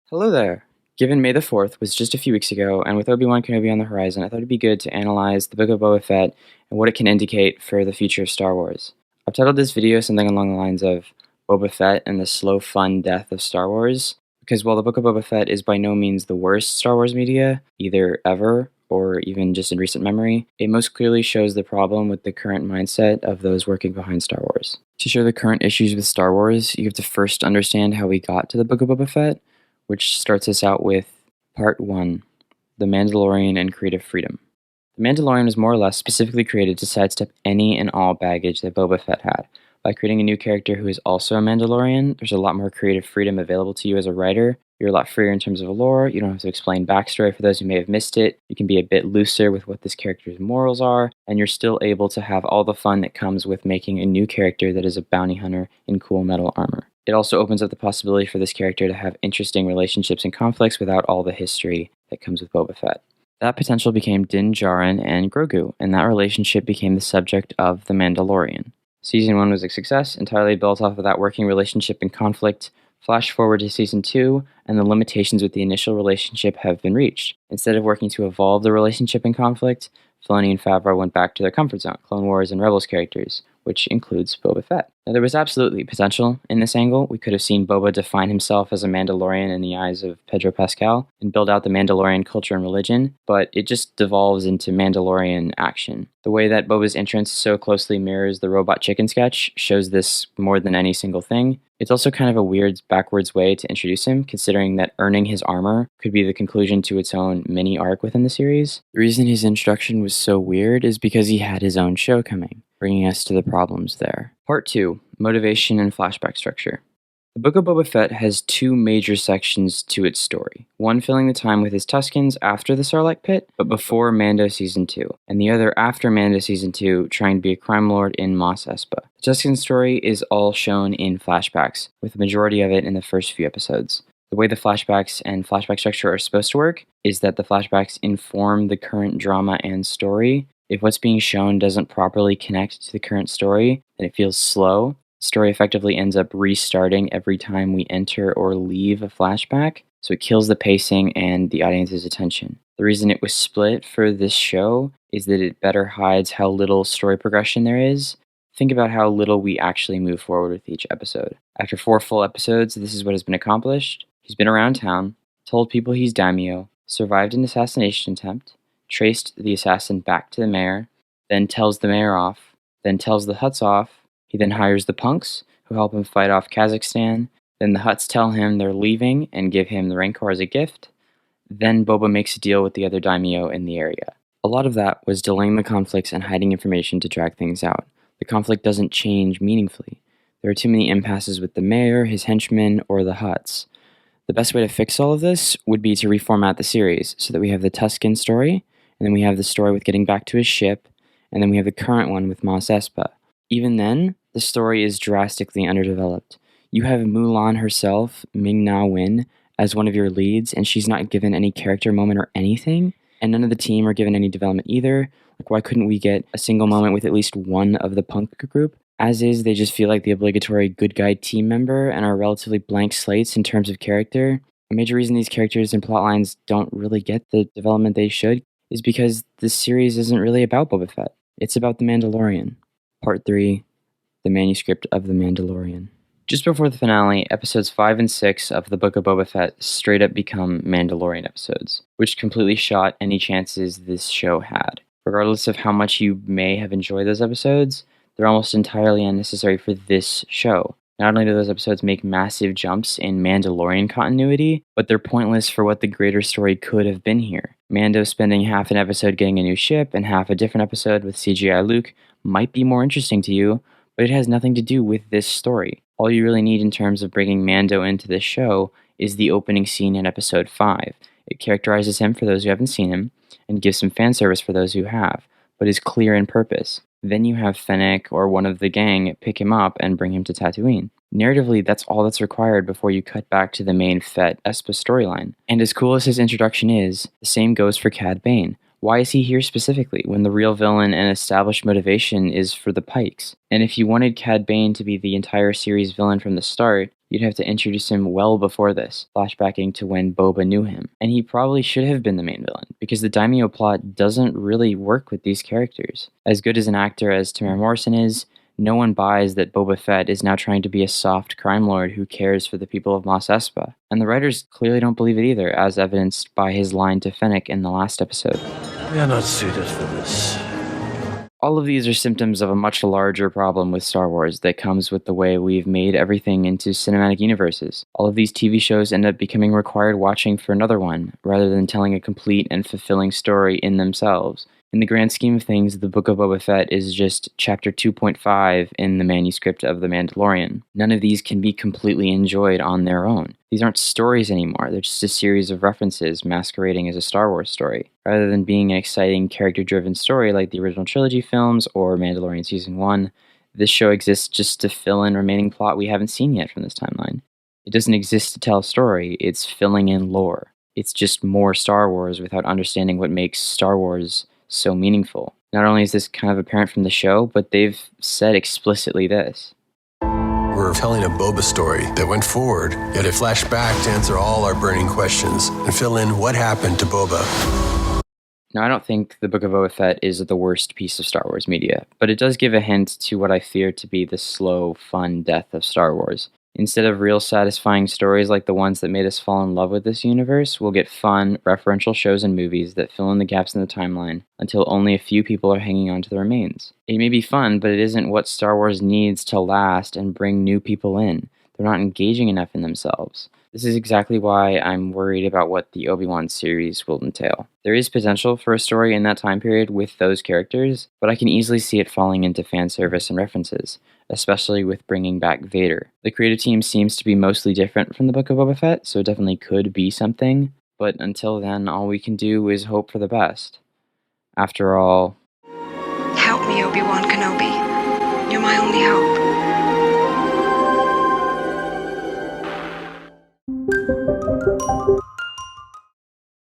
Hello there! Given May the 4th was just a few weeks ago, and with Obi-Wan Kenobi on the horizon, I thought it'd be good to analyze the Book of Boba Fett and what it can indicate for the future of Star Wars. I've titled this video something along the lines of Boba Fett and the Slow Fun Death of Star Wars, because while the Book of Boba Fett is by no means the worst Star Wars media, either ever or even just in recent memory, it most clearly shows the problem with the current mindset of those working behind Star Wars. To show the current issues with Star Wars, you have to first understand how we got to the Book of Boba Fett, which starts us out with Part 1, The Mandalorian and Creative Freedom. The Mandalorian was more or less specifically created to sidestep any and all baggage that Boba Fett had. By creating a new character who is also a Mandalorian, there's a lot more creative freedom available to you as a writer. You're a lot freer in terms of lore, you don't have to explain backstory for those who may have missed it, you can be a bit looser with what this character's morals are, and you're still able to have all the fun that comes with making a new character that is a bounty hunter in cool metal armor. It also opens up the possibility for this character to have interesting relationships and conflicts without all the history that comes with Boba Fett. That potential became Din Djarin and Grogu, and that relationship became the subject of The Mandalorian. Season 1 was a success, entirely built off of that working relationship and conflict. Flash forward to Season 2, and the limitations with the initial relationship have been reached. Instead of working to evolve the relationship and conflict, Filoni and Favreau went back to their comfort zone, Clone Wars and Rebels characters, which includes Boba Fett. Now, there was absolutely potential in this angle. We could have seen Boba define himself as a Mandalorian in the eyes of Pedro Pascal and build out the Mandalorian culture and religion, but it just devolves into Mandalorian action. The way that Boba's entrance so closely mirrors the Robot Chicken sketch shows this more than any single thing. It's also kind of a weird, backwards way to introduce him, considering that earning his armor could be the conclusion to its own mini arc within the series. The reason his introduction was so weird is because he had his own show coming, bringing us to the problems there. Part 2, Motivation and Flashback Structure. The Book of Boba Fett has two major sections to its story, one filling the time with his Tuskens after the Sarlacc pit, but before Mando Season 2, and the other after Mando Season 2, trying to be a crime lord in Mos Espa. The Tusken story is all shown in flashbacks, with the majority of it in the first few episodes. The way the flashbacks and flashback structure are supposed to work is that the flashbacks inform the current drama and story. If what's being shown doesn't properly connect to the current story, then it feels slow. The story effectively ends up restarting every time we enter or leave a flashback, so it kills the pacing and the audience's attention. The reason it was split for this show is that it better hides how little story progression there is. Think about how little we actually move forward with each episode. After 4 full episodes, this is what has been accomplished. He's been around town, told people he's daimyo, survived an assassination attempt, traced the assassin back to the mayor, then tells the mayor off, then tells the Hutts off. He then hires the punks, who help him fight off Kazakhstan. Then the Hutts tell him they're leaving and give him the Rancor as a gift. Then Boba makes a deal with the other daimyo in the area. A lot of that was delaying the conflicts and hiding information to drag things out. The conflict doesn't change meaningfully. There are too many impasses with the mayor, his henchmen, or the Hutts. The best way to fix all of this would be to reformat the series so that we have the Tusken story, and then we have the story with getting back to his ship, and then we have the current one with Mos Espa. Even then, the story is drastically underdeveloped. You have Mulan herself, Ming-Na Wen, as one of your leads, and she's not given any character moment or anything, and none of the team are given any development either. Like, why couldn't we get a single moment with at least one of the punk group? As is, they just feel like the obligatory good guy team member and are relatively blank slates in terms of character. A major reason these characters and plotlines don't really get the development they should is because this series isn't really about Boba Fett. It's about The Mandalorian. Part 3, The Manuscript of The Mandalorian. Just before the finale, episodes 5 and 6 of the Book of Boba Fett straight up become Mandalorian episodes, which completely shot any chances this show had. Regardless of how much you may have enjoyed those episodes, they're almost entirely unnecessary for this show. Not only do those episodes make massive jumps in Mandalorian continuity, but they're pointless for what the greater story could have been here. Mando spending half an episode getting a new ship and half a different episode with CGI Luke might be more interesting to you, but it has nothing to do with this story. All you really need in terms of bringing Mando into this show is the opening scene in episode 5. It characterizes him for those who haven't seen him, and gives some fan service for those who have, but is clear in purpose. Then you have Fennec or one of the gang pick him up and bring him to Tatooine. Narratively, that's all that's required before you cut back to the main Fett Espa storyline. And as cool as his introduction is, the same goes for Cad Bane. Why is he here specifically, when the real villain and established motivation is for the Pikes? And if you wanted Cad Bane to be the entire series villain from the start, you'd have to introduce him well before this, flashbacking to when Boba knew him. And he probably should have been the main villain, because the Daimyo plot doesn't really work with these characters. As good as an actor as Tamara Morrison is, no one buys that Boba Fett is now trying to be a soft crime lord who cares for the people of Mos Espa. And the writers clearly don't believe it either, as evidenced by his line to Fennec in the last episode. We are not suited for this. All of these are symptoms of a much larger problem with Star Wars that comes with the way we've made everything into cinematic universes. All of these TV shows end up becoming required watching for another one, rather than telling a complete and fulfilling story in themselves. In the grand scheme of things, the Book of Boba Fett is just Chapter 2.5 in the manuscript of The Mandalorian. None of these can be completely enjoyed on their own. These aren't stories anymore, they're just a series of references masquerading as a Star Wars story. Rather than being an exciting character-driven story like the original trilogy films or Mandalorian Season 1, this show exists just to fill in remaining plot we haven't seen yet from this timeline. It doesn't exist to tell a story, it's filling in lore. It's just more Star Wars without understanding what makes Star Wars so meaningful. Not only is this kind of apparent from the show, but they've said explicitly this. We're telling a Boba story that went forward, yet it flashed back to answer all our burning questions and fill in what happened to Boba. Now, I don't think the Book of Boba Fett is the worst piece of Star Wars media, but it does give a hint to what I fear to be the slow, fun death of Star Wars. Instead of real satisfying stories like the ones that made us fall in love with this universe, we'll get fun, referential shows and movies that fill in the gaps in the timeline until only a few people are hanging on to the remains. It may be fun, but it isn't what Star Wars needs to last and bring new people in. They're not engaging enough in themselves. This is exactly why I'm worried about what the Obi-Wan series will entail. There is potential for a story in that time period with those characters, but I can easily see it falling into fan service and references, especially with bringing back Vader. The creative team seems to be mostly different from the Book of Boba Fett, so it definitely could be something, but until then, all we can do is hope for the best. After all... Help me, Obi-Wan Kenobi. You're my only hope.